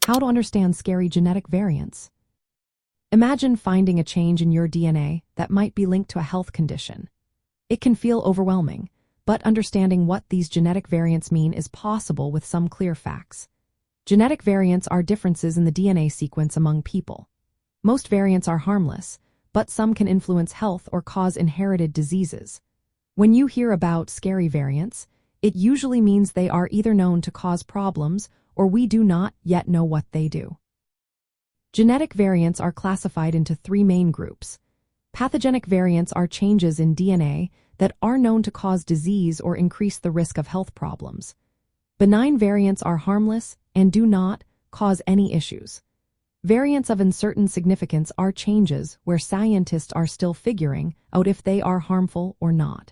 How to understand scary genetic variants. Imagine finding a change in your DNA that might be linked to a health condition. It can feel overwhelming, but understanding what these genetic variants mean is possible with some clear facts. Genetic variants are differences in the DNA sequence among people. Most variants are harmless, but some can influence health or cause inherited diseases. When you hear about scary variants, it usually means they are either known to cause problems or we do not yet know what they do. Genetic variants are classified into three main groups. Pathogenic variants are changes in DNA that are known to cause disease or increase the risk of health problems. Benign variants are harmless and do not cause any issues. Variants of uncertain significance are changes where scientists are still figuring out if they are harmful or not.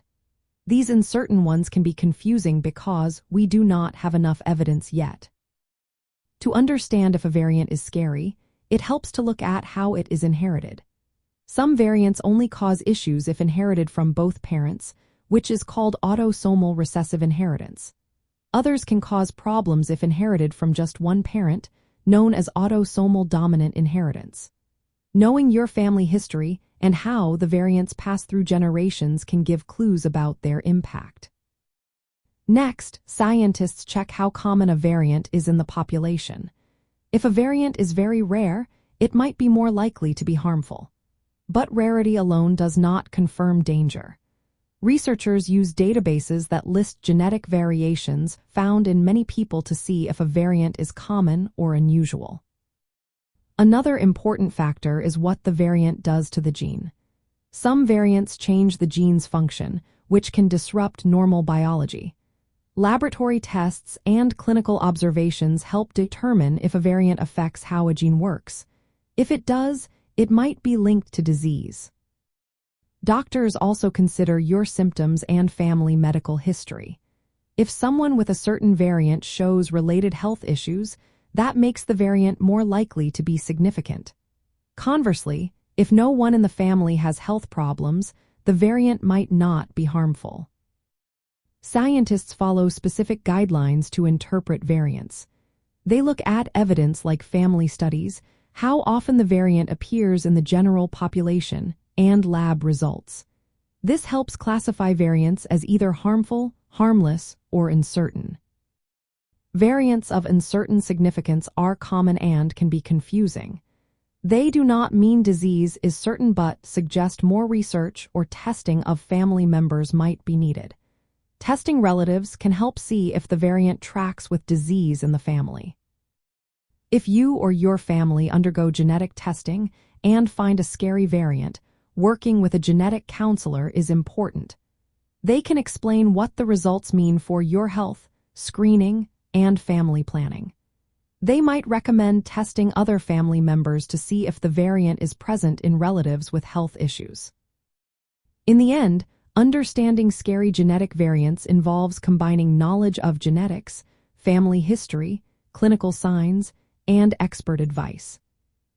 These uncertain ones can be confusing because we do not have enough evidence yet. To understand if a variant is scary, it helps to look at how it is inherited. Some variants only cause issues if inherited from both parents, which is called autosomal recessive inheritance. Others can cause problems if inherited from just one parent, known as autosomal dominant inheritance. Knowing your family history and how the variants pass through generations can give clues about their impact. Next, scientists check how common a variant is in the population. If a variant is very rare, it might be more likely to be harmful. But rarity alone does not confirm danger. Researchers use databases that list genetic variations found in many people to see if a variant is common or unusual. Another important factor is what the variant does to the gene. Some variants change the gene's function, which can disrupt normal biology. Laboratory tests and clinical observations help determine if a variant affects how a gene works. If it does, it might be linked to disease. Doctors also consider your symptoms and family medical history. If someone with a certain variant shows related health issues, that makes the variant more likely to be significant. Conversely, if no one in the family has health problems, the variant might not be harmful. Scientists follow specific guidelines to interpret variants. They look at evidence like family studies, how often the variant appears in the general population, and lab results. This helps classify variants as either harmful, harmless, or uncertain. Variants of uncertain significance are common and can be confusing. They do not mean disease is certain but suggest more research or testing of family members might be needed. Testing relatives can help see if the variant tracks with disease in the family. If you or your family undergo genetic testing and find a scary variant, working with a genetic counselor is important. They can explain what the results mean for your health, screening, and family planning. They might recommend testing other family members to see if the variant is present in relatives with health issues. In the end, understanding scary genetic variants involves combining knowledge of genetics, family history, clinical signs, and expert advice.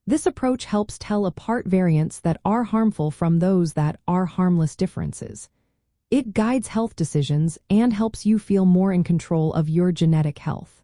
This approach helps tell apart variants that are harmful from those that are harmless differences. It guides health decisions and helps you feel more in control of your genetic health.